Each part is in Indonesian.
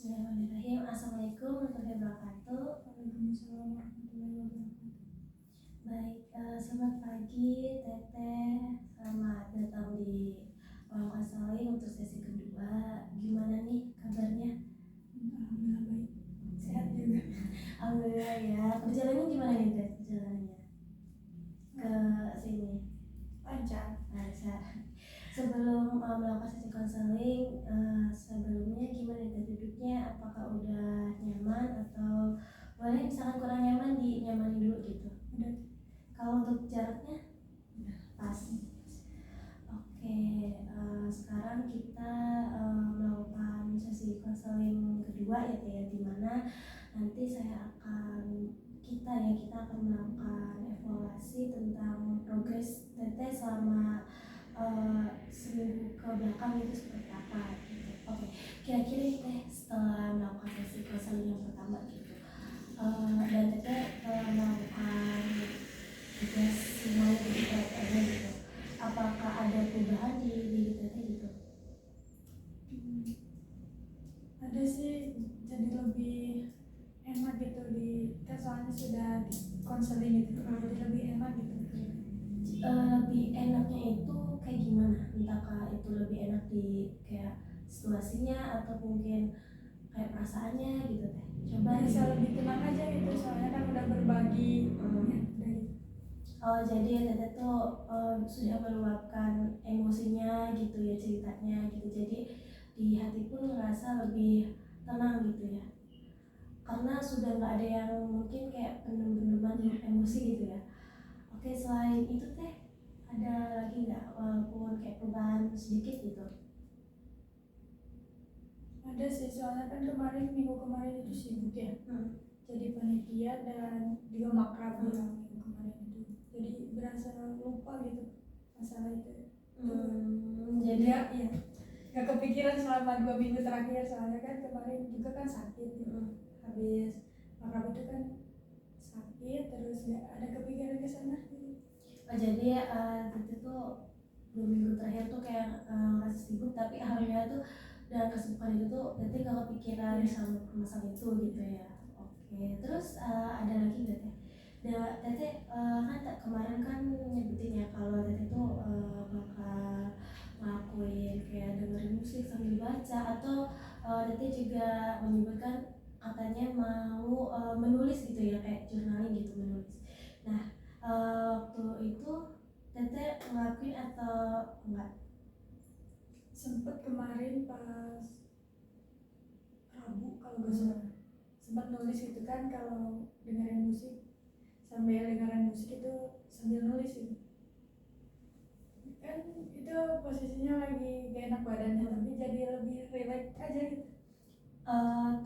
Bismillahirrahmanirrahim. Assalamualaikum warahmatullahi wabarakatuh. Waalaikumsalam warahmatullahi wabarakatuh. Baik, selamat pagi Teteh. Selamat datang di Ruang Konseling untuk sesi kedua. Gimana nih kabarnya? Alhamdulillah baik, sehat juga. Alhamdulillah ya. Perjalanannya gimana nih Teh? Perjalanannya ke sini? Lancar. Sebelum melakukan sesi konseling, sebelumnya gimana Teh duduknya? Apakah udah nyaman atau boleh misalkan kurang nyaman dinyamanin dulu gitu? Udah. Kalau untuk jaraknya pas. Oke, sekarang kita melakukan sesi konseling kedua ya Teh ya, dimana nanti kita akan melakukan evaluasi tentang progres Teteh selama seminggu ke belakang itu seperti apa gitu. Oke, kira-kira Teh setelah melakukan sesi konseling yang pertama gitu, dan Teteh telah melakukan tugas semuanya begitu aja gitu, apakah ada perubahan di diri Teteh gitu? Ada sih, jadi lebih enak gitu kan soalnya sudah di konseling gitu, jadi lebih enak gitu. Lebih enaknya itu kayak gimana? Entahkah itu lebih enak di kayak situasinya atau mungkin kayak perasaannya gitu Teh? Coba Bisa lebih tenang aja gitu, soalnya kan udah berbagi. Ya, udah gitu. Oh, jadi Teteh tuh sudah meluapkan emosinya gitu ya, ceritanya gitu. Jadi di hati pun ngerasa lebih tenang gitu ya. Karena sudah nggak ada yang mungkin kayak pendem-pendeman emosi gitu ya. Oke, selain itu Teh ada lagi nggak walaupun kayak perubahan sedikit gitu? Ada sih, soalnya kan minggu kemarin itu sibuk ya. Jadi panitia dan juga makrab ya minggu kemarin itu. Jadi berasa lupa gitu masalah itu. Jadi Ya, nggak kepikiran selama 2 minggu terakhir, soalnya kan kemarin juga kan sakit gitu. Habis makrab itu kan sakit, terus nggak ada kepikiran ke sana gitu. jadi itu tuh 2 minggu terakhir tuh kayak ngerasa sibuk, tapi alhamdulillah tuh dan kesibukan itu tuh Teteh gak kepikiran sama masalah itu gitu ya. Oke, terus ada lagi nggak Teh? Teteh kan kemarin kan nyebutin ya kalau Teteh tuh bakal ngelakuin kayak dengerin musik sambil baca, atau Teteh juga menyebutkan katanya mau menulis gitu ya, kayak journaling gitu, menulis. Nah, waktu itu Teteh ngelakuin atau enggak? Sempet kemarin pas Rabu kalau nggak salah, sempat nulis gitu kan, kalau dengerin musik sambil dengerin musik itu sambil nulis gitu. Kan itu posisinya lagi gak enak badannya, tapi jadi lebih relax aja gitu.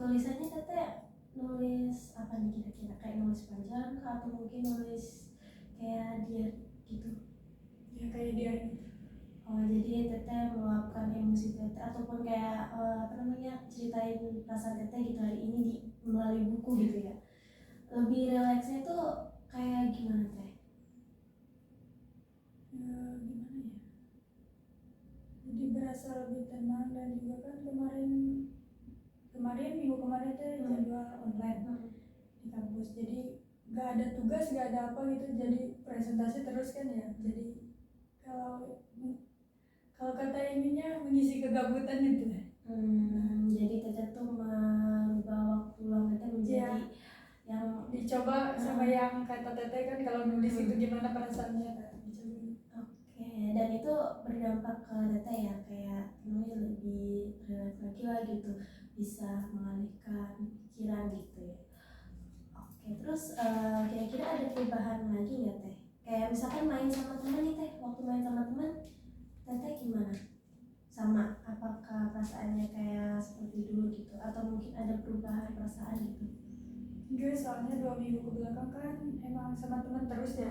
Tulisannya Teteh nulis apa nih kira-kira? Kayak nulis panjang kah, atau mungkin nulis kayak diary gitu? Ya kayak dia gitu. Jadi Teteh meluapkan emosi Teteh ataupun kayak ceritain perasaan Teteh gitu hari ini melalui buku gitu ya. Lebih relaksnya tuh kayak gimana Teh? Ya gimana ya, jadi berasa lebih tenang. Dan juga kan kemarin minggu kemarin tuh jadwal online di kampus, jadi gak ada tugas, gak ada apa gitu, jadi presentasi terus kan ya. Jadi kalau kata ininya mengisi kegabutan gitu. Jadi Teteh tuh merubah waktu luang Teteh menjadi yang dicoba sama yang kata Teteh kan, kalau nulis itu gimana perasaannya kan, dicoba. Oke, dan itu berdampak ke Teteh ya, kayak lebih relax lagi lah gitu, bisa mengalihkan pikiran gitu ya. Oke, terus kira-kira ada perubahan lagi nggak Teh? Kayak misalkan main sama teman nih Teh, waktu main sama teman Teteh gimana? Sama, apakah perasaannya kayak seperti dulu gitu, atau mungkin ada perubahan perasaan gitu? Enggak, soalnya 2 minggu ke belakang kan emang sama teman terus ya.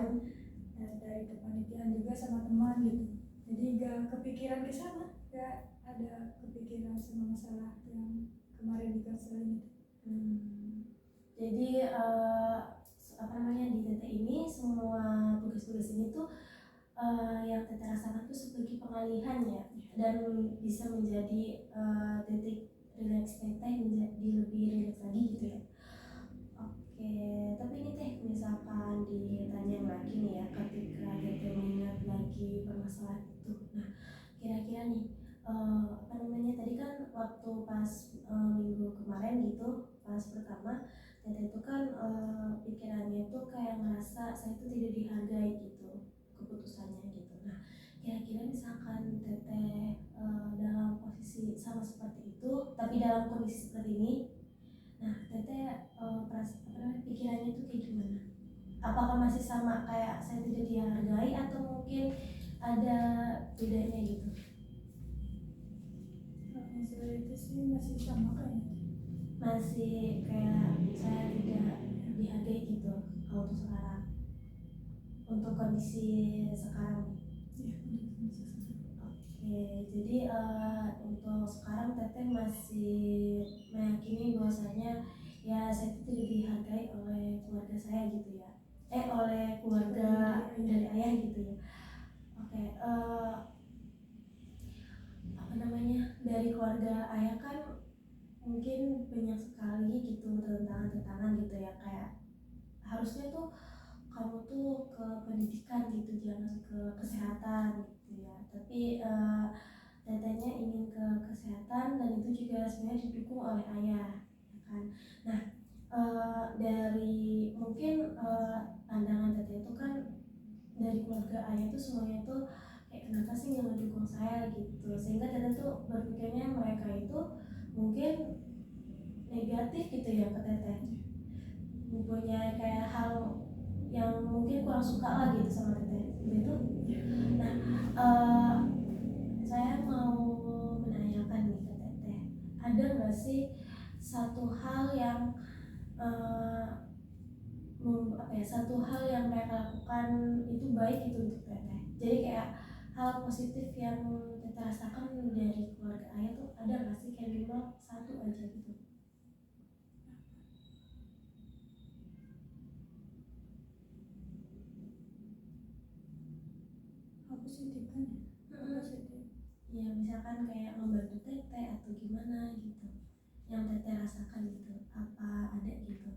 Dan dari kepanitiaan juga sama teman gitu, jadi gak kepikiran ke sana, gak ada kepikiran sama masalah yang kemarin di konseling itu. Jadi di Teteh ini semua tugas-tugas ini tuh yang Teteh rasakan tuh sebagai pengalihan ya, dan bisa menjadi titik relax Teteh lebih rileks lagi gitu ya. Oke, tapi ini teh misalkan ditanya lagi nih ya, ketika teteh mengingat lagi permasalahan itu, nah kira-kira nih apa namanya, tadi kan waktu pas minggu kemarin gitu, pas pertama teteh itu kan pikirannya tuh kayak ngerasa saya tuh tidak dihargai gitu keputusannya gitu. Nah kira-kira misalkan teteh dalam posisi sama seperti itu tapi dalam kondisi seperti ini, nah teteh pikirannya tuh kayak gimana? Apakah masih sama kayak saya tidak dihargai atau mungkin ada bedanya gitu? Masalah itu sih masih sama kayaknya. Masih kayak saya tidak dihargai gitu kalau untuk sekarang, untuk kondisi sekarang. Ya, untuk kondisi sekarang. Oke, jadi untuk sekarang teteh masih meyakini bahwasanya ya saya itu tidak dihargai oleh keluarga saya gitu ya, oleh keluarga dari ayah gitu ya. Oke, apa namanya, dari keluarga ayah kan mungkin banyak sekali gitu tantangan-tantangan gitu ya, kayak harusnya tuh kamu tuh ke pendidikan gitu, jangan ke kesehatan gitu ya, tapi tetehnya ingin ke kesehatan dan itu juga sebenarnya didukung oleh ayah ya kan. Nah dari mungkin pandangan teteh itu kan dari keluarga ayah tuh semuanya tuh kayak kenapa sih nggak ngedukung saya gitu, sehingga teteh tuh berpikirnya mereka itu mungkin negatif gitu ya ke teteh, mempunyai kayak hal yang mungkin kurang suka lah gitu sama teteh itu. Nah saya mau menanyakan nih ke teteh, ada nggak sih satu hal yang satu hal yang mereka lakukan itu baik itu untuk teteh, jadi kayak hal positif yang teteh rasakan dari keluarga ayah tuh ada nggak sih, kayak minimal satu aja gitu? Positif kan ya, positif. Ya misalkan kayak membantu teteh atau gimana gitu yang teteh rasakan gitu, apa ada gitu?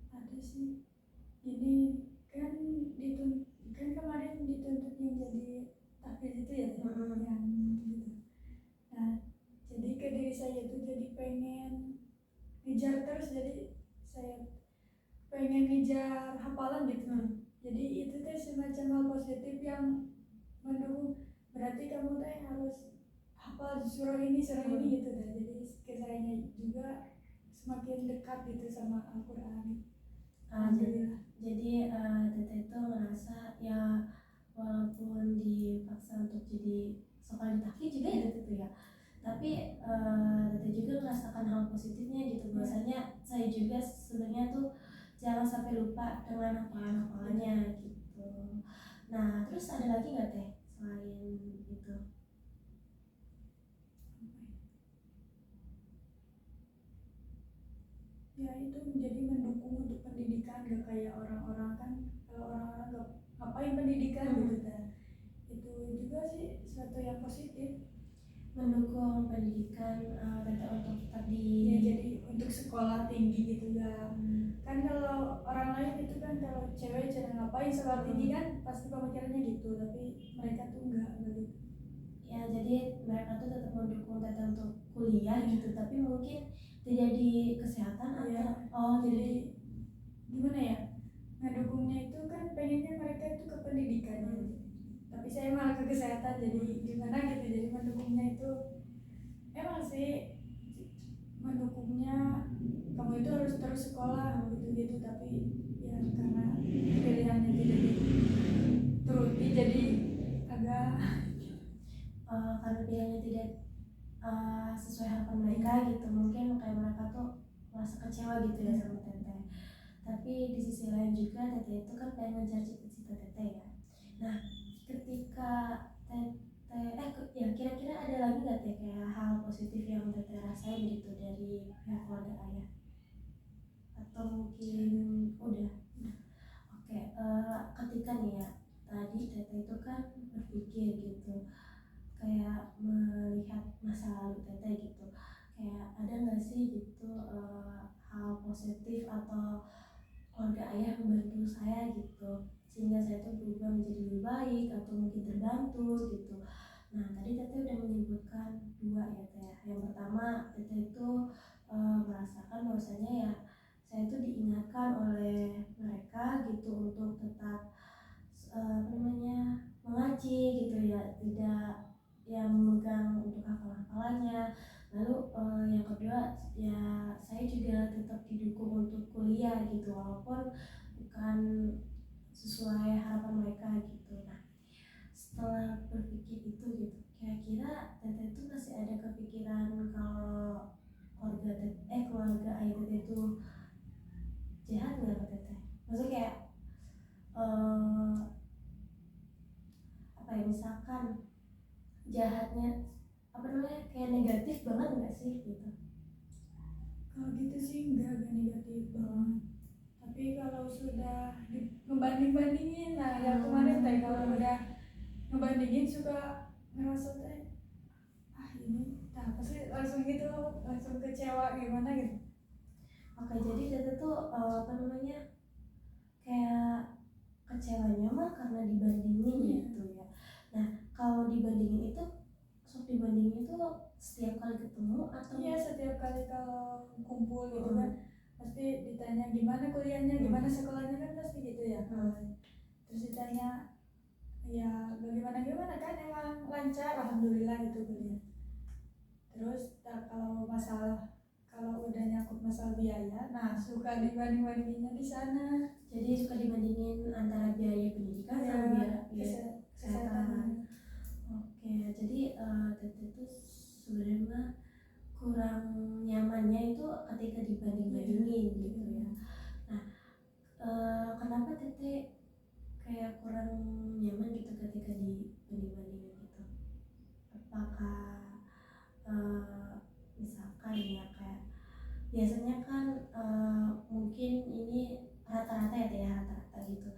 Ada sih, ini kan kan kemarin dituntut yang jadi tahfiz itu ya, yang gitu. Nah, jadi ke diri saya tuh jadi pengen ngejar terus, jadi saya pengen ngejar hafalan gitu. Jadi itu teh semacam hal positif yang mendukung, berarti kamu teh harus hafal surah ini gitu dah. Jadi ke sayanya juga semakin dekat gitu sama Al-Quran. Jadi teteh itu merasa ya walaupun dipaksa untuk jadi sekolah di tahfiz juga ya teteh ya, tapi teteh juga merasakan hal positifnya gitu, bahwasanya saya juga sebenarnya tuh jangan sampai lupa dengan hafalan-hafalannya gitu. Nah terus ada lagi nggak teh selain itu? Ya itu menjadi mendukung untuk pendidikan, gak kayak orang-orang kan, kalau orang-orang gak ngapain pendidikan gitu kan. Itu juga sih suatu yang positif, mendukung pendidikan teteh untuk tetap di ya, jadi untuk sekolah tinggi gitu kan. Kan kalau orang lain itu kan, kalau cewek jangan ngapain sekolah tinggi kan pasti pemikirannya gitu, tapi mereka tuh enggak gitu. Ya jadi mereka tuh tetap mendukung teteh untuk kuliah gitu, tapi mungkin tidak di kesehatan atau jadi gimana ya, ngedukungnya itu kan pengennya mereka itu ke pendidikan ya. Tapi saya malah ke kesehatan, jadi gimana gitu. Jadi mendukungnya itu emang sih mendukungnya kamu itu harus terus sekolah gitu, tapi ya karena pilihannya tidak dituruti jadi agak karena pilihannya tidak sesuai harapan mereka gitu, mungkin kayak mereka tuh merasa kecewa gitu ya sama teteh. Tapi di sisi lain juga teteh itu kan pengen ngejar cita-cita teteh ya. Nah ketika ya kira-kira ada lagi nggak teh kayak hal positif yang teteh rasain gitu dari pihak keluarga ayah, atau mungkin udah? Oke, ketika nih ya tadi teteh itu kan berpikir gitu, kayak melihat masa lalu teteh gitu, kayak ada nggak sih gitu hal positif atau keluarga ayah membantu saya gitu sehingga saya tuh berubah menjadi lebih baik atau mungkin terbantu gitu. Nah tadi Teteh udah menyebutkan dua ya Teh. Yang pertama Teteh itu merasakan bahwasanya ya saya itu diingatkan oleh mereka gitu untuk tetap apa namanya mengaji gitu ya, tidak ya memegang untuk hafalannya. Lalu yang kedua ya saya juga tetap didukung untuk kuliah gitu walaupun bukan sesuai harapan mereka gitu. Nah setelah berpikir itu gitu kira-kira Teteh itu masih ada kepikiran kalau keluarga ayah Teteh itu jahat nggak ke Teteh? Maksudnya kayak eh, apa ya misalkan jahatnya apa namanya kayak negatif banget nggak sih gitu? Kalau gitu sih enggak negatif banget. Tapi kalau sudah ngebanding-bandingin, nah yang kemarin teh kalau udah ngebandingin suka ngerasa teh ini nah pasti langsung gitu, langsung kecewa gimana gitu. Oke jadi Teteh tuh apa namanya kayak kecewanya mah karena dibandingin gitu ya. Nah kalau dibandingin itu sok dibandingin itu setiap kali ketemu atau Iya setiap kali kalau kumpul gitu kan pasti ditanya gimana kuliahnya, gimana sekolahnya kan pasti gitu ya. Terus ditanya ya bagaimana gimana kan emang lancar alhamdulillah gitu kuliah. Terus kalau masalah kalau udah nyangkut masalah biaya, nah suka dibanding-bandinginnya di sana. jadi suka dibandingin antara biaya pendidikan sama biaya kesehatan. Oke jadi Teteh itu sebenarnya kurang nyamannya itu ketika dibanding-bandingin gitu ya. Nah kenapa Teteh kayak kurang nyaman gitu ketika dibanding-bandingin gitu? Apakah misalkan ya kayak biasanya kan mungkin ini rata-rata ya Teh, ya rata-rata gitu,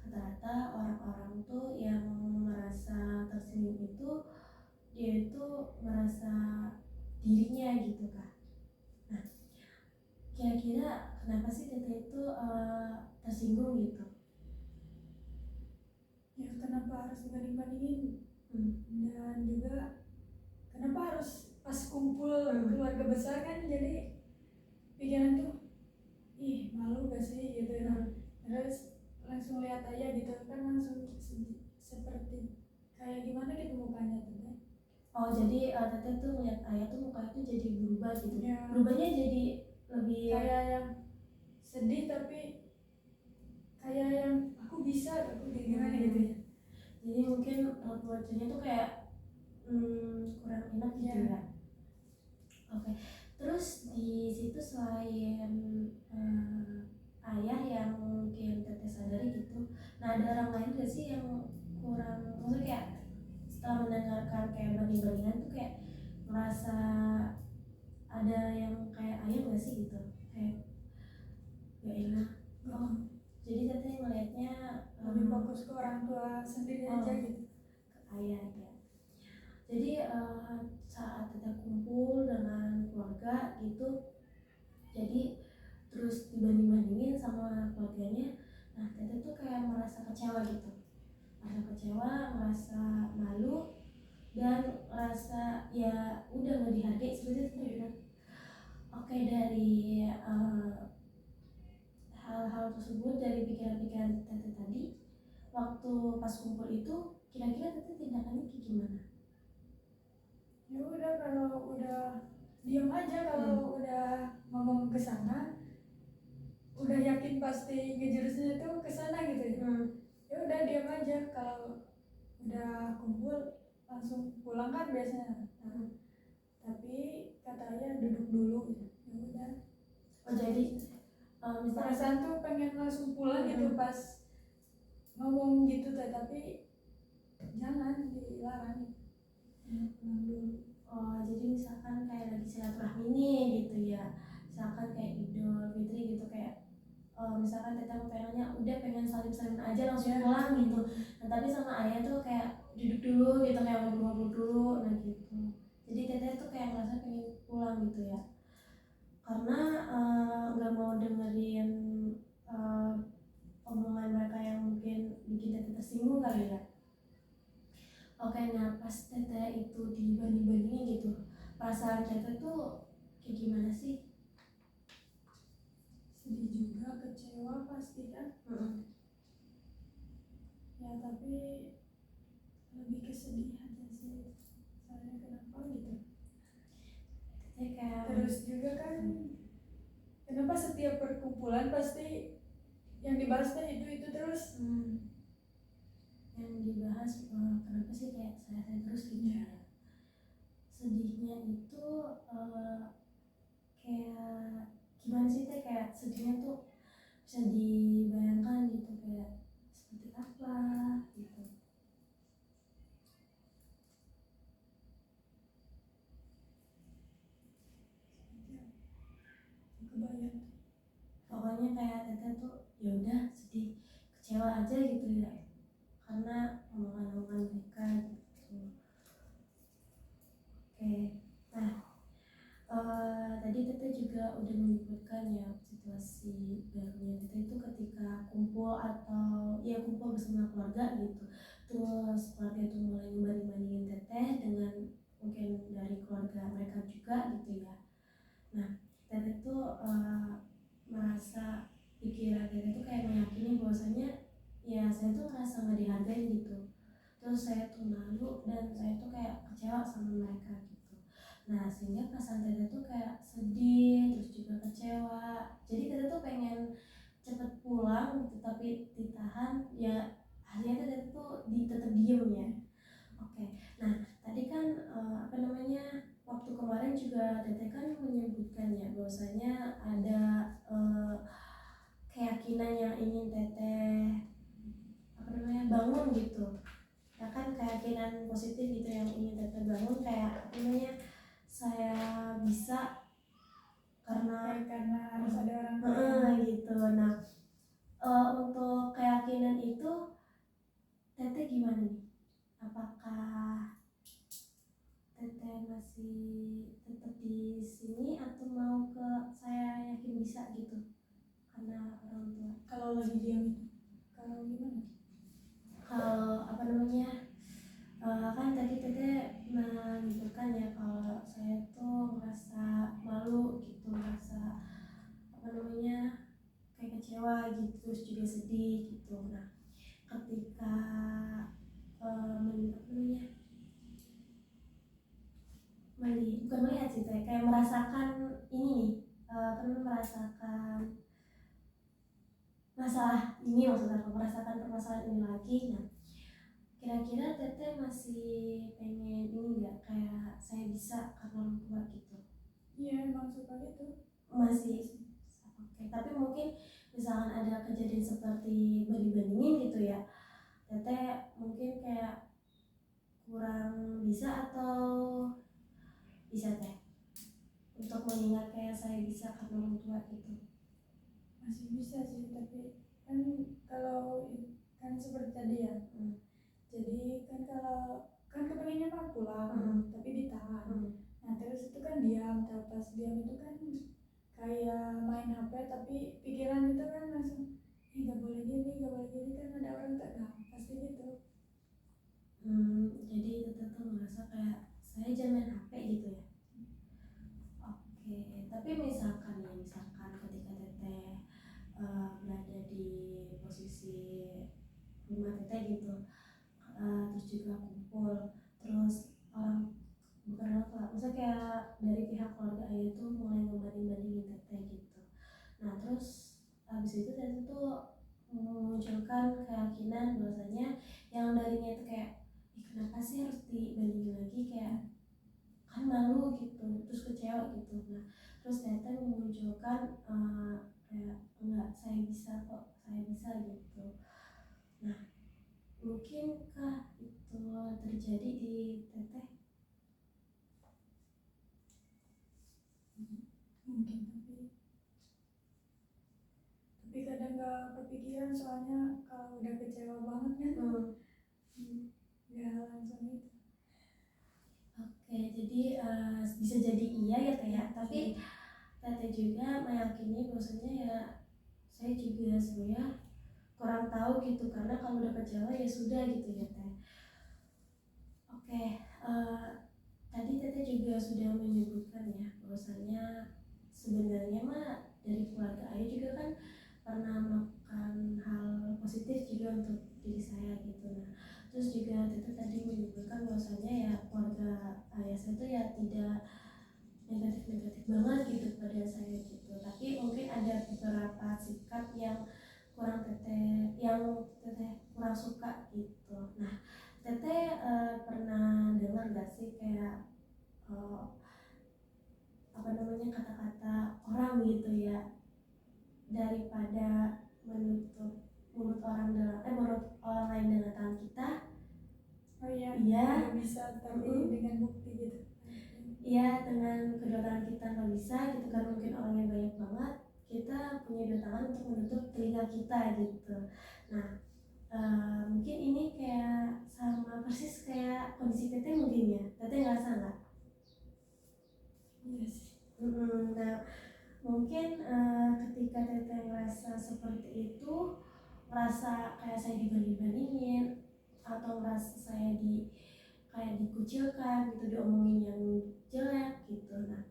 rata-rata orang-orang tuh yang merasa tersinggung itu dia itu merasa dirinya gitu kan. Nah kira-kira kenapa sih Teteh itu tersinggung gitu? Ya kenapa harus dibanding-bandingin? Dan juga kenapa harus pas kumpul keluarga besar kan jadi pikiran tuh ih malu gak sih gitu ya. Terus langsung lihat aja gitu kan langsung seperti kayak gimana gitu mukanya tuh kan. Oh jadi Teteh tuh ngeliat ayah tuh muka tuh jadi berubah gitu Ya, berubahnya jadi lebih kayak yang sedih tapi kayak yang aku bisa aku gimana gitu ya. jadi mungkin wajahnya tuh kayak kurang enak gitu ya. Oke terus di situ selain ayah yang mungkin Teteh sadari gitu, nah ada orang lain gak sih yang kurang maksudnya kayak setelah mendengarkan kayak banding-bandingan tuh kayak merasa ada yang kayak ayah gak sih gitu kayak ya enak jadi Teteh ngelihatnya lebih fokus ke orang tua sendiri aja gitu ke ayah ya. Jadi saat Teteh kumpul dengan keluarga gitu jadi terus dibanding-bandingin sama keluarganya, nah Teteh tuh kayak merasa kecewa gitu, merasa malu dan merasa ya udah nggak dihargai seperti itu bilang. Oke dari hal-hal tersebut dari pikiran-pikiran Teteh tadi waktu pas kumpul itu kira-kira Teteh tindakannya kayak gimana? Ya udah kalau udah diam aja kalau udah ngomong ke sana udah yakin pasti ngejurusnya tuh ke sana gitu ya. Ya udah diam aja kalau udah kumpul langsung pulang kan biasanya. Tapi kata ayah duduk dulu gitu. Ya udah. Oh jadi perasaan tuh pengen langsung pulang gitu pas ngomong gitu tapi jangan dilarang. Pulang dulu. Oh jadi misalkan kayak lagi silaturahmi nih gitu ya, misalkan kayak Idul Fitri gitu kayak misalkan Teteh pengennya udah pengen salim-salim aja langsung pulang gitu, nah tapi sama ayah tuh kayak duduk dulu gitu kayak ngobrol-ngobrol dulu nah gitu. Jadi teteh tuh kayak ngerasa pengen pulang gitu ya, karena nggak mau dengerin eh, omongan mereka yang mungkin bikin teteh tersinggung kali ya. Oke, nah pas teteh itu dibanding-bandingin gitu, perasaan teteh tuh kayak gimana sih? Sedih juga, kecewa pasti kan. Ya tapi lebih ke sedih aja sih, soalnya kenapa gitu. Teteh kayak Terus juga kan kenapa setiap perkumpulan pasti yang dibahas teh itu terus. yang dibahas kenapa sih kayak saya terus gitu ya. Sedihnya itu kayak gimana sih teh, kayak sedihnya tuh bisa dibayangkan gitu kayak seperti apa gitu. Kebayang. Pokoknya kayak teteh tuh ya udah sedih kecewa aja gitu ya, karena omongan-omongan mereka gitu. Oke, nah tadi teteh juga udah menyebutkan ya situasi barunya teteh itu ketika kumpul atau ya kumpul bersama keluarga gitu, terus keluarga itu mulai membanding-bandingin teteh dengan mungkin dari keluarga mereka juga gitu ya. Nah teteh tuh merasa pikiran teteh tuh kayak meyakini bahwasanya ya saya tuh ngerasa nggak dihargai gitu, terus saya tuh malu dan saya tuh kayak kecewa sama mereka gitu. Nah sehingga perasaan teteh tuh kayak sedih terus juga kecewa, jadi teteh tuh pengen cepet pulang gitu, tapi ditahan ya, akhirnya teteh tuh tetap diem ya. Oke, nah tadi kan apa namanya, waktu kemarin juga teteh kan menyebutkan ya bahwasanya ada keyakinan yang ingin teteh apa namanya bangun gitu ya kan, keyakinan positif gitu yang ingin teteh bangun, kayak apa namanya, saya bisa karena harus ada orang tua. gitu. Nah untuk keyakinan itu teteh gimana nih, apakah teteh masih tetap di sini atau mau ke saya yakin bisa gitu karena orang tua? Kalau lagi diam itu, kalau gimana? Kalau apa namanya, kan tadi teteh menyebutkan ya kalau saya tuh merasa malu gitu, merasa apa namanya kayak kecewa gitu, terus juga sedih gitu. Nah ketika apa namanya bukan melihat sih teh, kayak merasakan ini nih, apa namanya, merasakan masalah ini, maksudnya merasakan permasalahan ini lagi. Nah kira-kira teteh masih pengen ini nggak, kayak saya bisa karena orang tua gitu? Iya emang suka gitu. Masih. Oke, tapi mungkin misalkan ada kejadian seperti banding-bandingin gitu ya, teteh mungkin kayak kurang bisa atau bisa teh untuk mengingat kayak saya bisa karena orang tua gitu? Masih bisa sih, tapi kan kalau kan seperti tadi ya. Jadi kan kalau kan kepengennya mah pulang, tapi ditahan. Nah terus itu kan diam, pas diam itu kan kayak main HP, tapi pikiran itu kan langsung nggak boleh gini, nggak boleh gini, kan ada orang tak, nah pasti gitu. Jadi teteh tuh merasa kayak saya jangan main HP gitu ya. Oke, tapi misalkan ya, misalkan ketika teteh berada di posisi rumah teteh gitu, terus juga kumpul, terus orang, bukan orang tua, maksudnya kayak dari pihak keluarga ayah tuh mulai ngebanding-bandingin teteh gitu. Nah terus habis itu teteh tuh memunculkan keyakinan bahwasanya yang darinya itu kayak kenapa sih harus dibandingin lagi, kayak kan malu gitu, terus kecewa gitu. Nah terus teteh memunculkan kayak enggak, saya bisa kok, saya bisa gitu. Nah mungkinkah itu terjadi di teteh? Mungkin, tapi kadang nggak kepikiran, soalnya kalau udah kecewa banget kan nggak langsung itu. Oke, jadi bisa jadi iya ya Teh ya, tapi Teteh juga meyakini bahwasanya ya saya juga sebenarnya kurang tahu gitu, karena kalau dapat Jawa ya sudah gitu ya Teh. Oke, tadi Teteh juga sudah menyebutkan ya bahwasanya sebenarnya mah dari keluarga ayah juga kan pernah melakukan hal positif juga untuk diri saya gitu. Nah, terus juga Teteh tadi menyebutkan bahwasanya ya keluarga ayah saya itu ya tidak negatif-negatif banget gitu pada saya gitu, tapi mungkin ada beberapa sikap yang teteh kurang suka gitu. Nah, teteh pernah dengar gak sih kayak eh, apa namanya, kata-kata orang gitu ya, daripada menutup mulut orang lain dengan tangan kita. Oh iya, Iya. nggak bisa tapi dengan bukti gitu. Iya, dengan kedua tangan kita nggak bisa gitu kan, mungkin orangnya banyak banget, kita punya dua tangan untuk menutup telinga kita gitu. Nah, mungkin ini kayak sama persis kayak kondisi Teteh mungkin ya. Teteh ngerasa nggak? Iya sih. Nah, mungkin ketika Teteh ngerasa seperti itu, merasa kayak saya dibanding-bandingin, atau merasa saya kayak dikucilkan gitu, diomongin yang jelek gitu. Nah,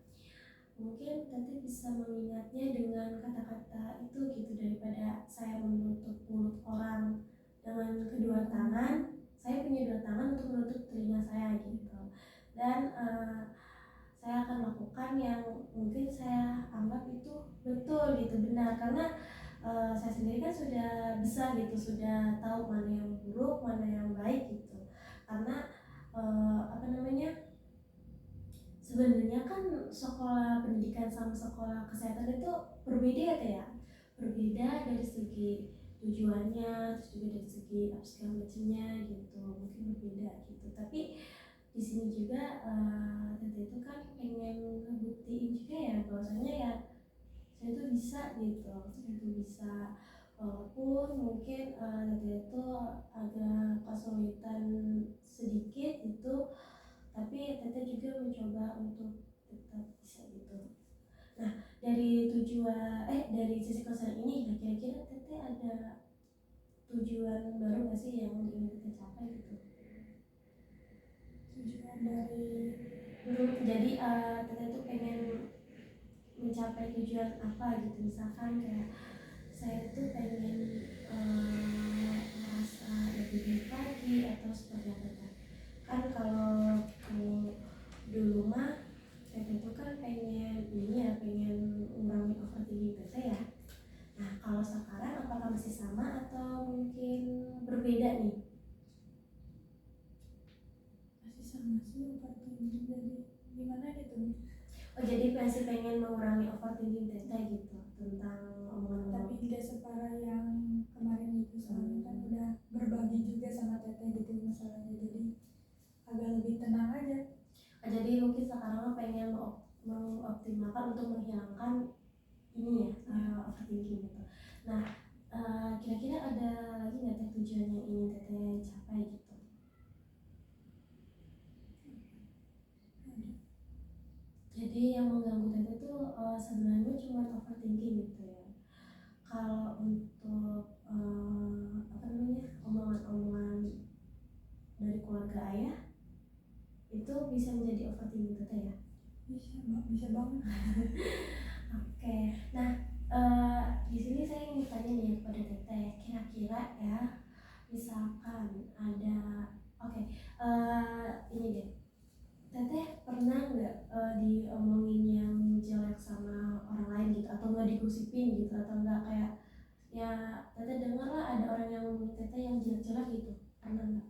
mungkin Tati bisa mengingatnya dengan kata-kata itu gitu, daripada saya menutup mulut orang dengan kedua tangan, saya punya dua tangan untuk menutup telinga saya gitu. Dan saya akan lakukan yang mungkin saya anggap itu betul gitu, benar, karena saya sendiri kan sudah besar gitu, sudah tahu mana yang buruk, mana yang baik gitu. Karena apa namanya, sebenarnya kan sekolah pendidikan sama sekolah kesehatan itu berbeda ya, berbeda dari segi tujuannya, terus juga dari segi apa segala macamnya gitu, mungkin berbeda gitu. Tapi di sini juga Tete itu kan pengen ngebuktiin juga ya bahwasanya ya saya itu bisa gitu, saya itu bisa, walaupun mungkin Tete itu agak kesulitan sedikit gitu, tapi Tete juga mencoba untuk tetap bisa gitu. Nah, dari sisi konser ini, nah kira-kira Tete ada tujuan baru gak sih yang ingin Tete capai gitu? Tujuan dari Jadi Tete tuh pengen mencapai tujuan apa gitu, misalkan kayak saya tuh pengen merasa lebih baik lagi atau seperti apa kan. Kalau dulu mah Tete tuh kan pengen ini ya, pengen ngurangin overthinking Tete ya. Nah, kalau sekarang apakah masih sama atau mungkin berbeda nih? masih sama sih overthinking, jadi gimana gitu. Oh, jadi masih pengen mengurangi overthinking Tete gitu tentang omongan-omongan. Tapi tidak separah yang kemarin itu, soalnya kan udah berbagi juga sama Teteh gitu masalahnya, jadi agak lebih tenang aja. Jadi mungkin sekarang pengen mengoptimalkan untuk menghilangkan ini ya, overthinking gitu. Nah, kira-kira ada lagi nggak Teh tujuan yang ingin Teteh capai gitu? Jadi yang mengganggu Teteh tuh sebenarnya cuma overthinking gitu ya. Kalau untuk apa namanya, omongan-omongan dari keluarga ayah itu bisa menjadi overthinking Teteh ya? Bisa banget. Oke, nah di sini saya ingin tanya nih kepada Teteh, kira-kira ya, misalkan ada, ini deh, Teteh pernah nggak diomongin yang jelek sama orang lain gitu, atau nggak digosipin gitu, atau nggak kayak ya Teteh dengar lah ada orang yang ngomongin Teteh yang jelek-jelek gitu, pernah nggak?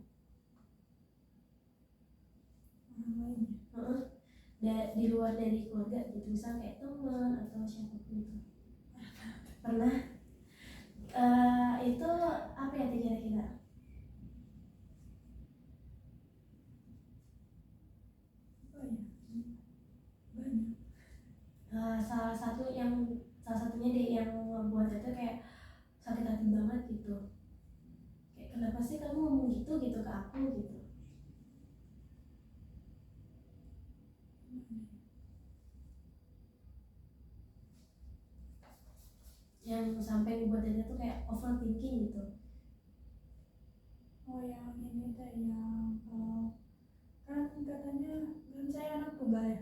Orang lain Di luar dari keluarga gitu, misal kayak teman atau siapapun itu, pernah? Itu apa ya Teh kira-kira? apa ya, banyak. Salah satunya deh yang membuat itu kayak sakit hati banget gitu, kayak kenapa sih kamu ngomong gitu ke aku gitu. yang sampai membuat teteh tuh kayak overthinking gitu? Oh yang ini teh yang kan katanya kan saya anak tunggal ya.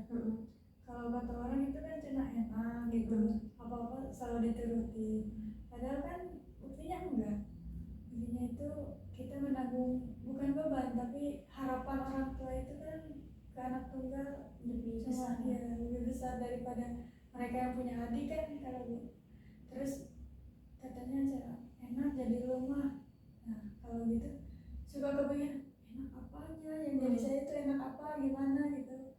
Kalau kata orang itu kan cina enak gitu, apa-apa selalu dituruti. Padahal kan buktinya enggak. Buktinya itu kita menanggung bukan beban tapi harapan orang tua itu kan ke anak tunggal Lebih besar cuma ya lebih besar daripada mereka yang punya adik kan kalau terus katanya cara enak jadi rumah. Nah kalau gitu suka kepengen enak apanya yang jadi saya itu enak apa gimana gitu.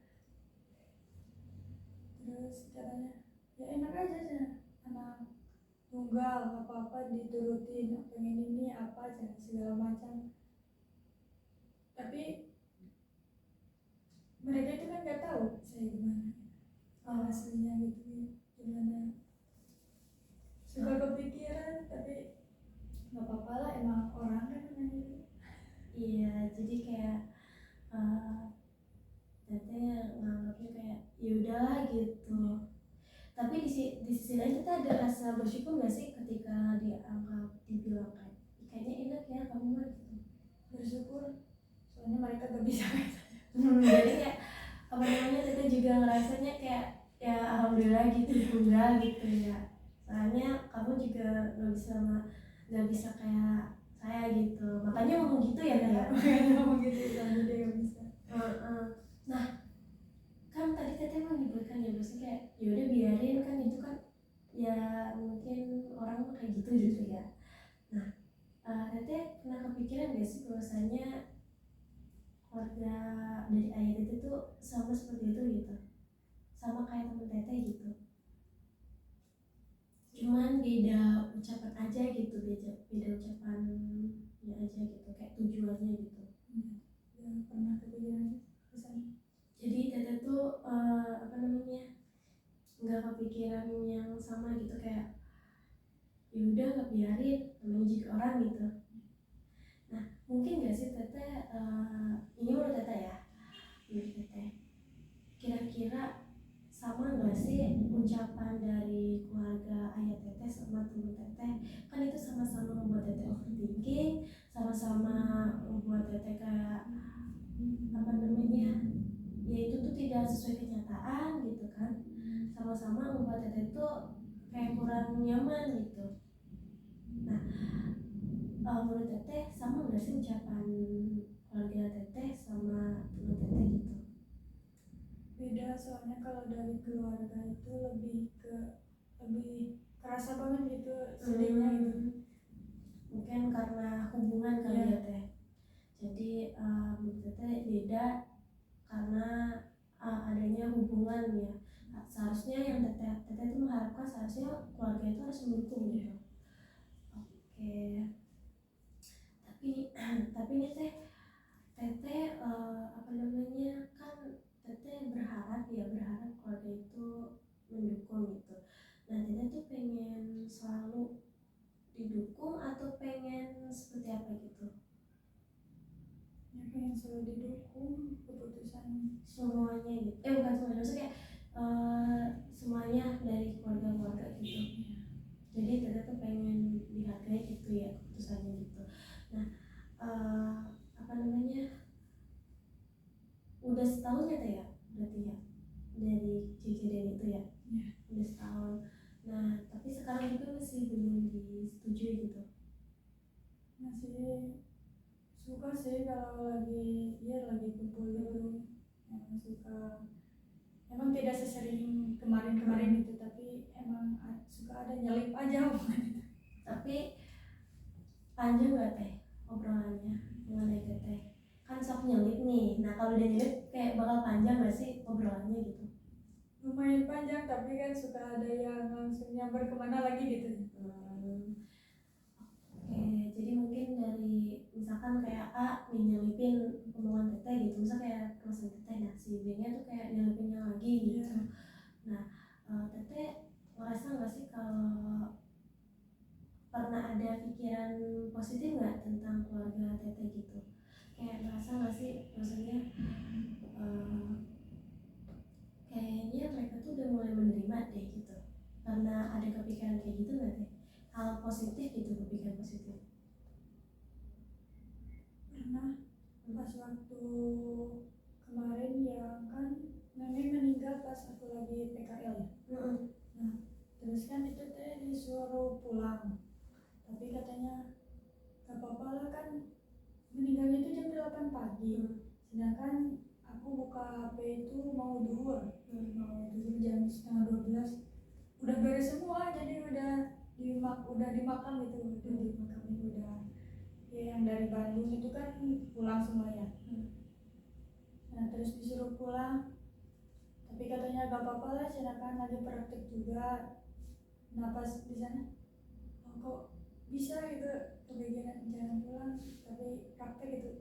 Terus katanya ya enak aja sih anak tunggal apa-apa diturutin pengen ini apa aja segala macam tapi mereka itu kan nggak tahu saya gimana aslinya gitu gimana suka kepikiran tapi nggak apa-apa lah emang orang kan namanya gitu. Iya, jadi kayak teteh nganggapnya kayak ya udahlah gitu. Tapi di sisi lain kita ada rasa bersyukur nggak sih ketika dianggap dibilang kayak kayaknya enak ya kamu mah gitu. Bersyukur soalnya mereka gak bisa Jadi kayak apa namanya teteh juga ngerasanya kayak ya alhamdulillah gitu tunggal gitu ya. Soalnya kamu juga nggak bisa kayak saya gitu. Makanya ngomong gitu ya Teh ya. ngomong gitu soalnya dia gak bisa. Nah kan tadi teteh mau menyebutkan ya maksudnya kayak ya udah biarin kan itu kan ya mungkin orang mah kayak gitu ya. Nah teteh pernah kepikiran gak sih bahwasanya keluarga dari ayah teteh tuh sama seperti itu gitu, sama kayak temen teteh gitu, cuman beda ucapan aja gitu, beda ucapannya aja gitu, kayak tujuannya gitu. Ya pernah kepikiran kesana. Jadi teteh tuh apa namanya nggak kepikiran yang sama gitu, kayak ya udah nggak biarin namanya juga orang gitu. Nah mungkin nggak sih teteh ini menurut teteh ya, menurut teteh kira-kira sama nggak sih ucapan dari keluarga ayah teteh sama temen teteh, kan itu sama-sama membuat teteh overthinking, sama-sama membuat teteh kayak apa namanya ya itu tuh tidak sesuai kenyataan gitu kan, sama-sama membuat teteh tuh kayak kurang nyaman gitu. Nah menurut teteh sama nggak sih ucapan keluarga teteh sama temen teteh gitu? Beda soalnya kalau dari keluarga itu lebih kerasa banget gitu sedihnya gitu. Mungkin karena hubungan kali ya teh, jadi menurut teteh beda karena adanya hubungan ya. Seharusnya yang teteh itu mengharapkan seharusnya keluarga itu harus mendukung gitu. Oke, tapi nih teh teteh apa namanya kan teteh berharap keluarga itu mendukung gitu. Nah teteh tuh pengen selalu didukung atau pengen seperti apa gitu? Ya pengen selalu didukung keputusan Semuanya gitu, bukan semuanya, maksudnya semuanya dari keluarga gitu. Jadi teteh tuh pengen dihargai gitu ya keputusannya gitu. Nah apa namanya udah setahun ya teh ya berarti ya dari kejadian itu ya. Udah setahun. Nah tapi sekarang juga masih belum disetujui gitu. masih suka sih kalau lagi kumpul gitu emang suka, emang tidak sesering kemarin gitu tapi emang suka ada nyelip aja omongan. Tapi panjang gak teh obrolannya mengenai teteh? Kan sok nyelip nih. Nah kalau udah nyelip kayak bakal panjang gak sih obrolannya gitu? Lumayan panjang tapi kan suka ada yang langsung nyamber kemana lagi gitu. Oke, jadi mungkin dari misalkan kayak A nih nyelipin omongan teteh gitu, misal kayak masalah teteh, nah si B nya tuh kayak nyelipinnya lagi gitu. Nah teteh ngerasa nggak sih kalau pernah ada pikiran positif nggak tentang keluarga teteh gitu? Kayak ngerasa nggak sih maksudnya kayaknya mereka tuh udah mulai menerima deh gitu, karena pernah ada kepikiran kayak gitu nggak teh? Hal positif gitu, kepikiran positif. Pernah pas waktu kemarin yang kan nenek meninggal pas aku lagi PKL ya. Nah, terus kan itu teh disuruh pulang, tapi katanya gak apa-apa lah kan meninggalnya itu jam 8 pagi. Sedangkan aku buka HP itu mau duhur jam setengah 12. Udah beres semua, jadi udah dimakam gitu, udah dimakamin udah. Ya yang dari Bandung itu kan pulang semua ya. Nah terus disuruh pulang, tapi katanya gak apa-apa lah, silakan lagi praktek juga. Nah pas di sana, oh, kok bisa gitu kepikiran jangan pulang tapi praktek gitu.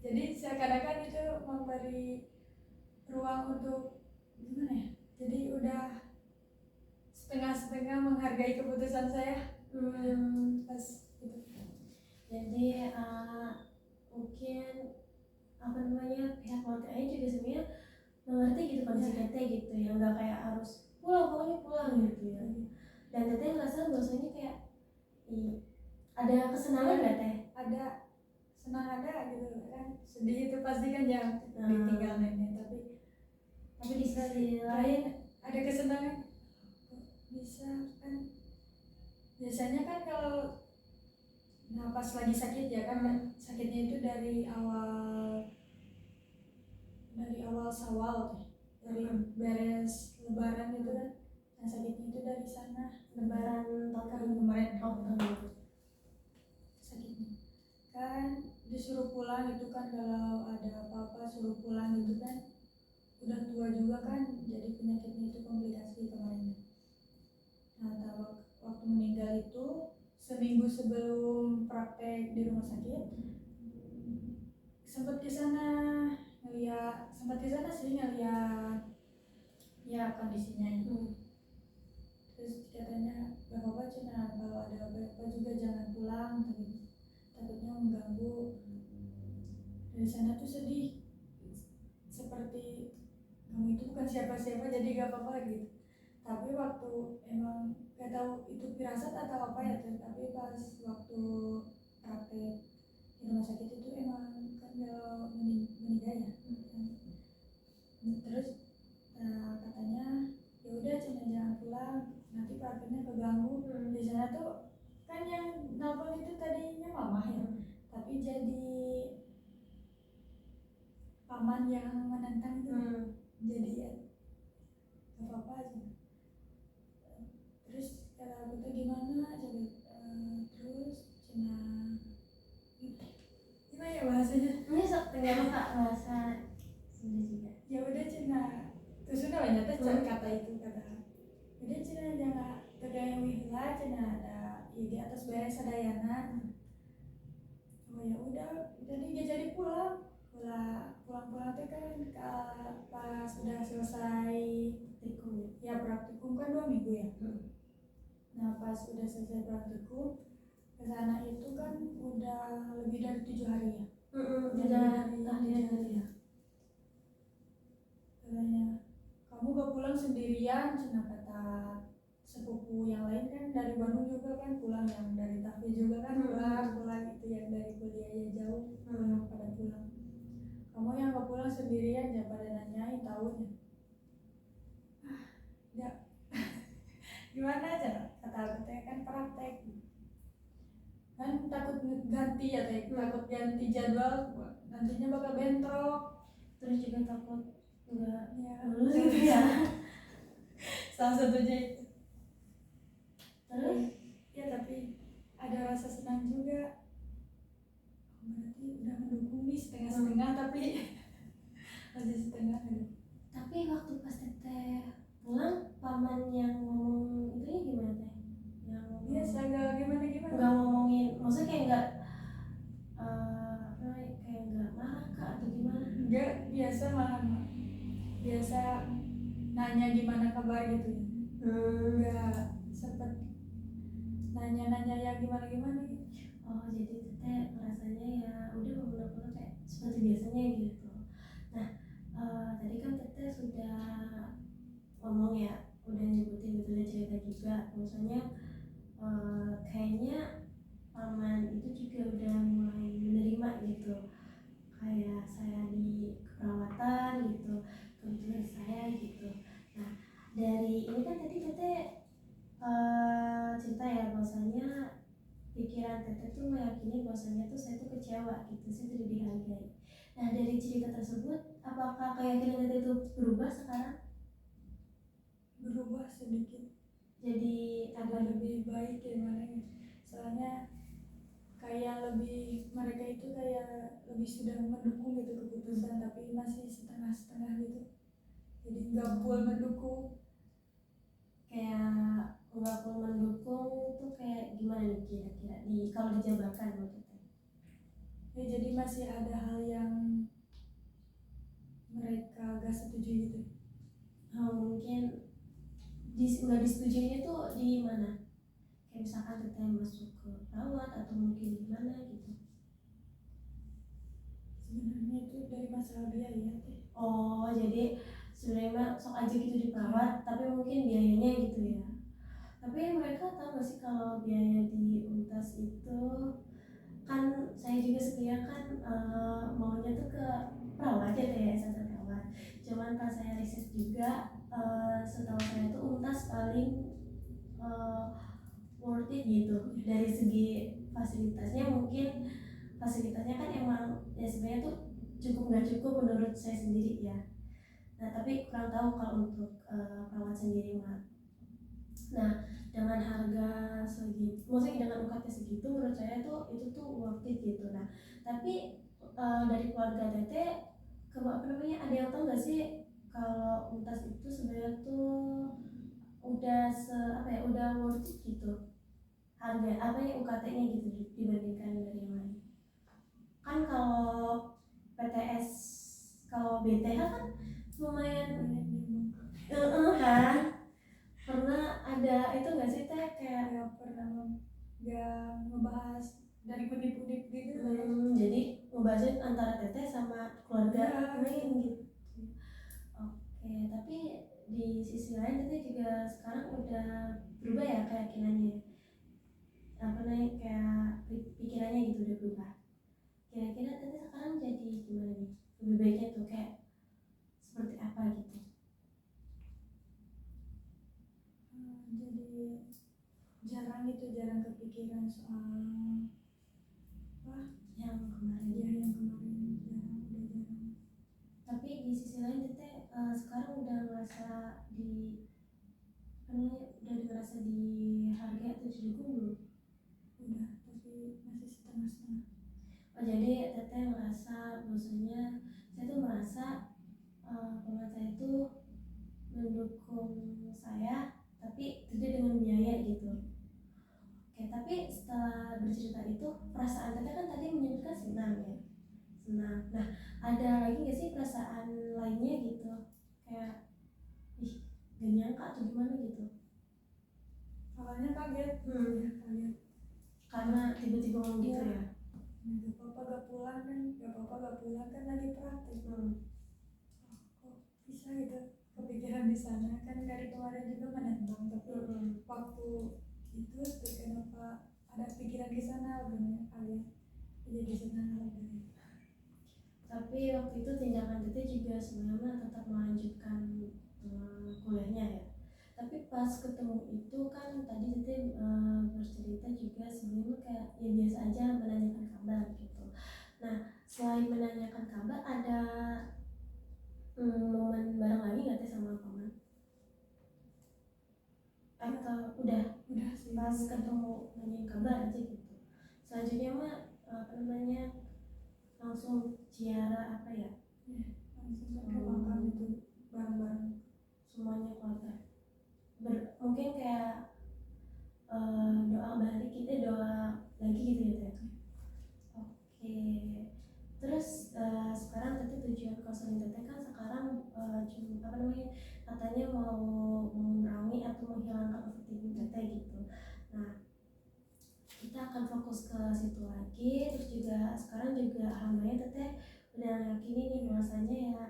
Jadi seakan-akan itu memberi ruang untuk gimana ya? Jadi udah setengah-setengah menghargai keputusan saya pas itu. Jadi mungkin apa namanya, pihak keluarganya juga sebenarnya mengerti gitu kondisi teteh gitu ya, nggak kayak harus pulang pokoknya pulang gitu ya. Dan teteh ngerasa bahwasanya kayak ada kesenangan nggak teh? Ada senang ada gitu kan, sedih itu pasti kan ya ditinggal nenek, tapi di sisi lain ada kesenangan. Bisa kan biasanya kan kalau pas lagi sakit ya kan, sakitnya itu dari awal Syawal, dari beres Lebaran gitu kan. Nah sakitnya itu dari sana, Lebaran tahun kemarin tahun sakitnya kan disuruh pulang itu kan, kalau ada apa-apa suruh pulang gitu kan. Udah tua juga kan, jadi penyakitnya itu komplikasi kemarin. Nah waktu meninggal itu seminggu sebelum praktek di rumah sakit, sempat ke sana sih ngeliat ya kondisinya itu. Terus katanya gak apa-apa Cina, kalau ada apa-apa juga jangan pulang, takutnya mengganggu. Dari sana tuh sedih, seperti kamu itu bukan siapa-siapa jadi gak apa-apa gitu. Tapi waktu emang gak tahu itu firasat atau apa ya, tapi pas waktu praktek di rumah sakit itu emang kan kalau meninggal ya. Terus katanya ya udah Cina jangan pulang, nanti prakteknya keganggu. Di sana tuh kan yang nelfon itu tadinya mama ya, tapi jadi paman yang menentang tuh. Jadi ya gak apa-apa aja. Terus kata aku tuh gimana coba, terus Cina gimana ya bahasanya, ini sok tinggal kak bahasa sudah juga. ya udah Cina terus sudah banyak kata itu, kata udah Cina jangan tegak wihla Cina, ada ya di atas beres sadayana. Oh ya udah jadi dia jadi pulang tuh kan pas sudah selesai praktikum ya, praktikum kan 2 minggu ya. Nah pas udah selesai praktikum kesana itu kan udah lebih dari 7 hari ya. Udah tahlilan ya. Katanya kamu gak pulang sendirian Cina, kata sepupu yang lain kan dari Bandung juga kan pulang, yang dari Tafi juga kan pulang itu, yang dari kuliahnya jauh pada pulang. Kamu yang gak pulang sendirian jangan pada nanyain tahunnya. Ya gimana aja kata aku teh kan praktek kan, takut ganti ya teh, takut ganti jadwal nantinya bakal bentrok. Terus juga takut enggak ya lulus gitu ya. Salah satunya itu. Terus ya tapi ada rasa senang juga, berarti udah mendukung nih setengah-setengah, tapi masih setengah. tapi waktu pas teteh pulang, paman yang ngomong itu ya gimana teh? Yang biasa gak gimana nggak ngomongin, maksudnya kayak nggak kayak nggak marah kak atau gimana? enggak, biasa malah biasa nanya gimana kabar gitu. Enggak sempet nanya-nanya ya gimana gitu. Oh jadi teteh rasanya ya udah benar-benar kayak seperti biasanya gitu. Nah tadi kan teteh sudah ngomong ya udah nyebutin gitu, udah cerita juga misalnya kayaknya paman itu juga udah mulai menerima gitu, kayak saya di keperawatan gitu, kebetulan saya gitu. Nah dari ini kan tadi teteh cerita ya bahwasanya pikiran teteh tuh meyakini bahwasanya tuh saya tuh kecewa gitu, saya tidak dihargai. Nah dari cerita tersebut apakah keyakinan teteh itu berubah sekarang? Berubah sedikit, Jadi ada lebih baik gimana ya, soalnya kayak lebih, mereka itu kayak lebih sudah mendukung gitu keputusan, tapi masih setengah-setengah gitu, jadi nggak full mendukung. kayak nggak perlu mendukung tuh kayak gimana nih kira-kira di kalau dijabarkan menurut teteh? Ya jadi masih ada hal yang mereka gak setuju gitu. Mungkin nggak disetujuinya tuh di mana? Kayak misalkan teteh masuk ke perawat atau mungkin gimana gitu? Sebenarnya itu dari masalah biaya teh. Oh jadi sebenarnya mah sok aja gitu di perawat, tapi mungkin biayanya gitu ya. Tapi mereka tahu nggak sih kalau biaya di Untas itu, kan saya juga sebenarnya kan maunya tuh ke perawat ya kayak S1 perawat. Cuman pas saya riset juga, setahu saya tuh Untas paling eh, worth it gitu dari segi fasilitasnya. Mungkin fasilitasnya kan emang ya sebenarnya tuh cukup nggak cukup menurut saya sendiri ya. Nah tapi kurang tahu kalau untuk perawat sendiri mah. Nah dengan harga segitu, maksudnya dengan UKT segitu menurut saya tuh itu tuh worth it gitu. Nah tapi dari keluarga Tete apa namanya, ada yang tahu nggak sih kalau Untas itu sebenarnya tuh udah apa ya, udah worth it gitu harga apa ya UKT-nya gitu dibandingkan dari yang lain. Kan kalau PTS, kalau BTH kan lumayan kan. Pernah ada itu nggak sih teh kayak Gak pernah, gak ngebahas dari unip-unip gitu. jadi ngebahasnya antara teteh sama keluarga Ya, lain gitu. Oke, tapi di sisi lain teteh juga sekarang udah berubah ya keyakinannya, apa namanya, kayak pikirannya gitu udah berubah. Kira-kira teteh sekarang jadi gimana nih, lebih baiknya tuh kayak seperti apa gitu? Jadi jarang gitu, jarang kepikiran soal apa Yang kemarin ya, yang kemarin jarang, udah jarang. tapi di sisi lain teteh sekarang udah ngerasa di apa namanya, udah ngerasa dihargai atau didukung belum? Udah, tapi masih setengah-setengah. Oh jadi teteh merasa bahwasanya saya tuh merasa paman saya tuh mendukung saya tapi tidak dengan biaya gitu. Oke, tapi setelah bercerita itu perasaan teteh kan tadi menyebutkan senang ya, senang. Nah ada lagi nggak sih perasaan lainnya gitu, kayak ih gak nyangka atau gimana gitu? Awalnya kaget, ya kaget. Karena tiba-tiba ngomong gitu ya. Gak apa-apa gak pulang kan, gak apa-apa gak pulang kan lagi praktek. Kok bisa gitu kepikiran di sana, kan dari kemarin juga menentang, tapi waktu itu tuh kenapa ada pikiran di sana, bener kalian jadi senang lagi. Tapi waktu itu tindakan teteh juga sebenarnya tetap melanjutkan kuliahnya ya. Tapi pas ketemu itu kan tadi teteh bercerita juga sebenarnya kayak ya biasa aja menanyakan kabar gitu. Nah selain menanyakan kabar ada momen bareng lagi nggak teh sama paman? Atau udah sih pas ketemu nanyain kabar aja gitu? Selanjutnya mah apa namanya, langsung ziarah apa ya, langsung ke makam itu bareng-bareng semuanya keluarga mungkin kayak doa balik kita, doa lagi gitu ya teh. Oke, terus sekarang teteh tujuan konseling teteh kan sekarang cuma apa namanya, katanya mau memerangi atau menghilangkan overthinking teteh gitu. Nah kita akan fokus ke situ lagi. Terus juga sekarang juga alhamdulillah teteh udah yakini nih bahwasanya ya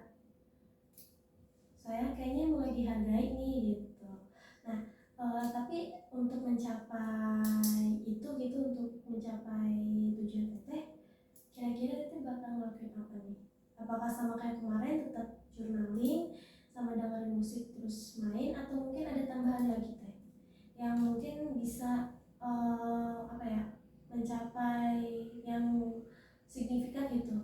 saya kayaknya mulai dihargai nih gitu. Tapi untuk mencapai itu gitu, untuk mencapai tujuan teteh, kira-kira teteh bakal ngelakuin apa nih? Apakah sama kayak kemarin tetap journaling sama dengerin musik terus main, atau mungkin ada tambahan lagi teh yang mungkin bisa apa ya, mencapai yang signifikan gitu?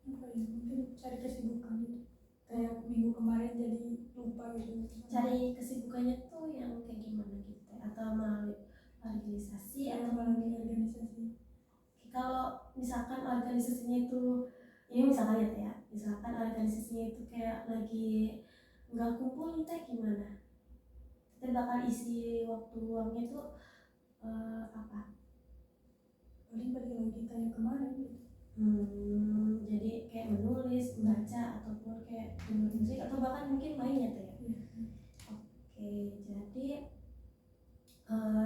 Apa ya, mungkin cari kesibukan gitu, kayak minggu kemarin jadi lupa gitu. Cari kesibukannya tuh yang kayak gimana gitu teh? Atau melalui organisasi Ya, atau melalui mungkin organisasi. kalau misalkan organisasinya itu, ini misalkan ya teh ya, misalkan organisasinya itu kayak lagi nggak kumpul nih teh, gimana? Kita bakal isi waktu luangnya tuh apa? Paling balik lagi kayak kemarin gitu. Jadi kayak menulis, membaca, ataupun kayak dengar musik, atau bahkan mungkin main ya teh ya. Oke, jadi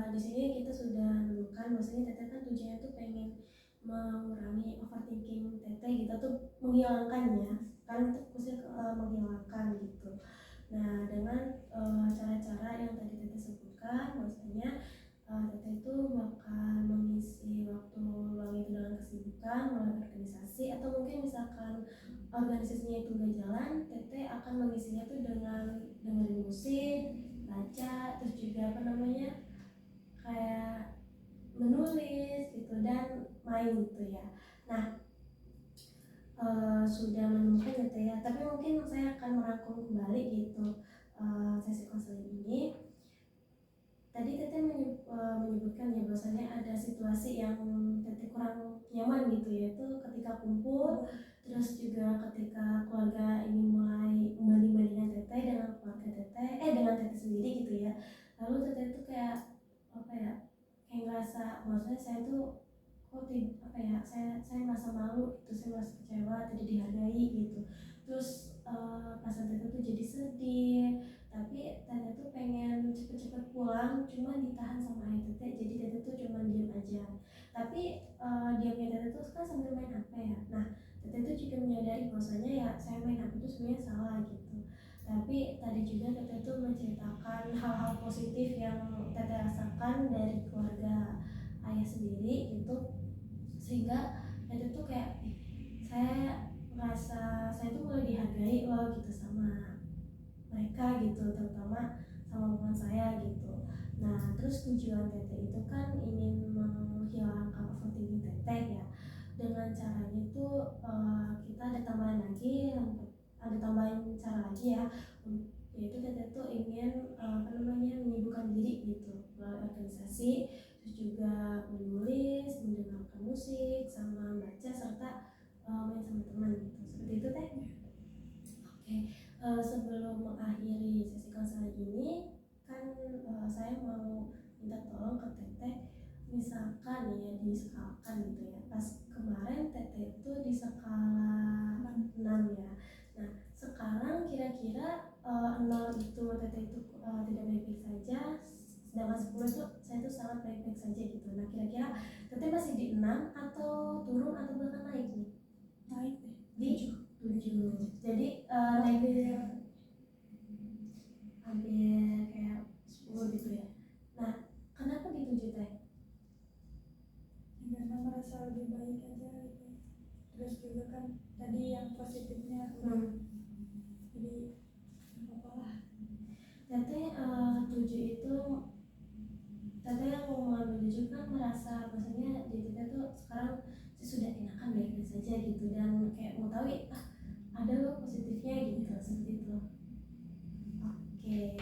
di sini kita sudah menemukan bahwasanya teteh kan tujuannya tuh pengen mengurangi overthinking teteh gitu, tuh menghilangkannya kan, itu khususnya menghilangkan gitu. Nah, dengan cara-cara yang tadi teteh sebutkan, bahwasanya teteh itu bakal mengisi waktu luang itu dengan kesibukan melalui organisasi, atau mungkin misalkan organisasinya itu nggak jalan, teteh akan mengisinya tuh dengan dengerin musik, baca, terus juga apa namanya, kayak menulis gitu dan main gitu ya. Nah, sudah menemukan gitu ya, tapi mungkin saya akan merangkum kembali gitu sesi konseling ini. Tadi teteh menyebutkan ya bahwasanya ada situasi yang teteh kurang nyaman gitu ya, itu ketika kumpul, terus juga ketika keluarga ini mulai membanding-bandingkan teteh dengan keluarga teteh, dengan teteh sendiri gitu ya. Lalu teteh itu kayak apa ya, kayak ngerasa maksudnya saya tuh kok apa ya, saya merasa malu gitu, saya merasa kecewa, tidak dihargai gitu. Terus perasaan teteh tuh jadi sedih, tapi teteh tuh pengen cepet-cepet pulang, cuma ditahan sama ayah teteh, jadi teteh tuh cuma diam aja. Tapi diamnya teteh tuh kan sambil main HP ya. Nah, teteh tuh juga menyadari bahwasanya ya saya main HP itu sebenarnya salah gitu. Tapi tadi juga teteh tuh menceritakan hal-hal positif yang teteh rasakan dari keluarga ayah sendiri gitu, sehingga teteh tuh kayak saya merasa saya tuh mulai dihargai loh gitu sama mereka gitu, terutama sama hubungan saya gitu. Nah, terus tujuan teteh itu kan ingin menghilangkan overthinking teteh ya. Dengan caranya itu kita ada tambahan lagi, ada tambahan cara lagi ya, yaitu teteh tuh ingin apa namanya, menyibukkan diri gitu melalui organisasi, terus juga menulis, mendengarkan musik, sama baca, serta main sama teman gitu. Seperti itu teh. Oke, sebelum mengakhiri sesi konseling ini kan saya mau minta tolong ke teteh, misalkan ya diskalakan gitu ya. Pas kemarin teteh itu di skala 6 ya. Nah, sekarang kira-kira 0 itu teteh itu tidak baik-baik saja, sedangkan 10 itu saya itu sangat baik-baik saja gitu. Nah, kira-kira teteh masih di 6 atau turun atau bahkan naik nih? Naik deh. Di 7. Jadi hampir kayak 10 gitu ya. Nah, kenapa di 7 teh? Karena merasa lebih baik aja gitu. Terus juga kan tadi yang positifnya jadi apa lah. Teteh 7 itu, teteh yang mau mengambil 7 kan merasa maksudnya di teteh tuh sekarang sudah enakan baik-baik saja gitu, dan kayak mau tahu ada loh positifnya gitu, seperti itu. Oke,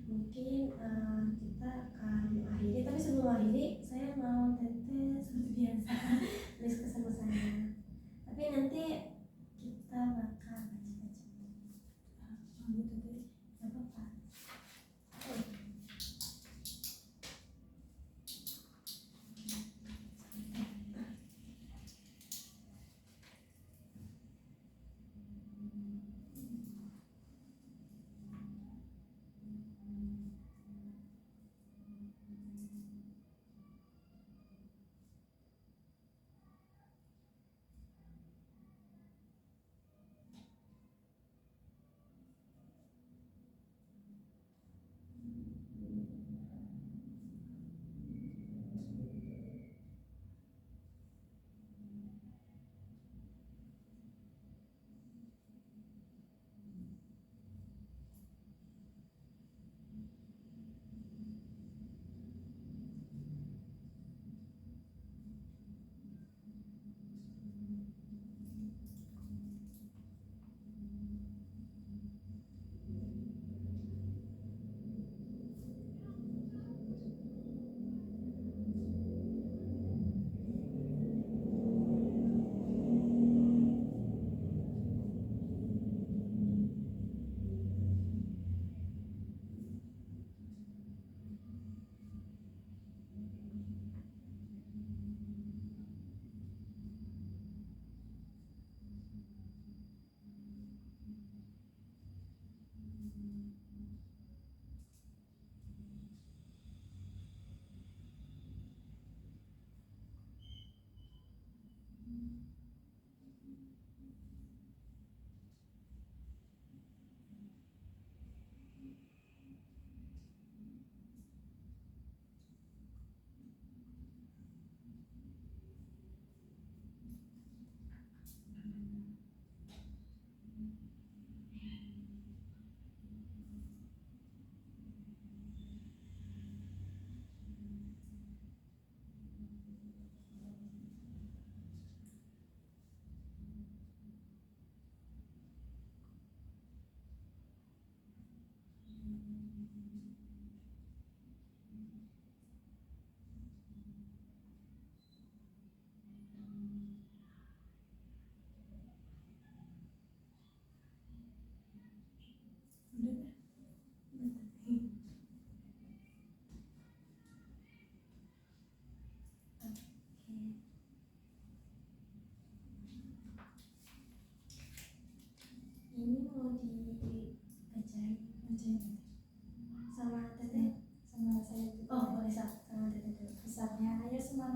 mungkin kita akan mengakhiri, tapi sebelum mengakhiri saya mau teteh seperti biasa tulis kesan saya, tapi nanti kita bakal baca-baca Gitu deh. gak apa-apa.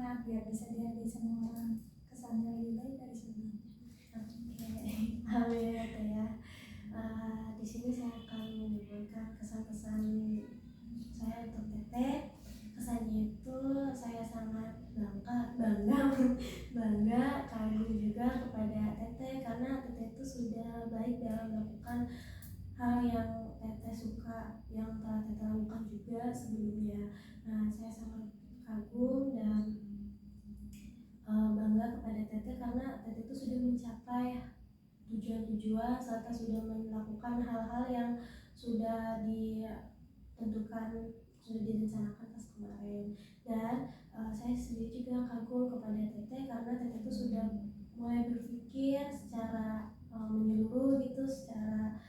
anak biar bisa dihargai sama orang, kesannya lebih baik dari sebelumnya. Oke, amin ya Teh ya. Di sini saya akan menyebutkan kesan-kesan saya untuk Teteh. Kesannya itu saya sangat bangga, kagum juga kepada Teteh karena Teteh itu sudah baik dalam melakukan hal yang Teteh suka, yang telah Teteh lakukan juga sebelumnya. Nah, saya sangat kagum dan bangga kepada Teteh karena Teteh itu sudah mencapai tujuan-tujuan serta sudah melakukan hal-hal yang sudah ditentukan, sudah direncanakan pas kemarin. Dan saya sendiri juga kagum kepada Teteh karena Teteh itu sudah mulai berpikir secara menyeluruh gitu, secara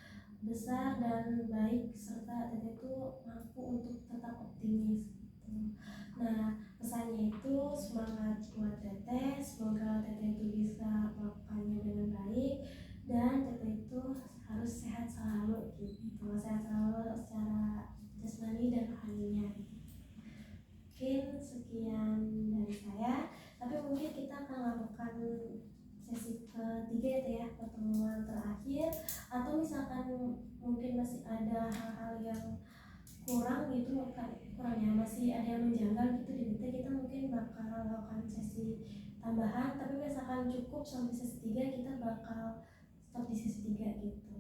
besar dan baik, serta Teteh itu mampu untuk tetap optimis gitu. Nah, pesannya itu semangat buat Teteh, semoga Teteh itu bisa melakukannya dengan baik dan Teteh itu harus sehat selalu gitu, sehat selalu secara jasmani dan rohaninya gitu. Mungkin sekian dari saya, tapi mungkin kita akan lakukan sesi ketiga itu ya, pertemuan terakhir, atau misalkan mungkin masih ada hal-hal yang kurang gitu, kurangnya masih ada yang menjanggal gitu di kita mungkin bakal lakukan sesi tambahan, tapi misalkan cukup sampai sesi 3 kita bakal stop di sesi 3 gitu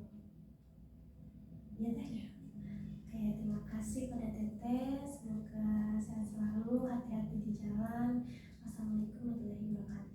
ya Teh. Oke, terima kasih pada Teteh, semoga sehat selalu, hati-hati di jalan. Wassalamualaikum warahmatullahi wabarakatuh.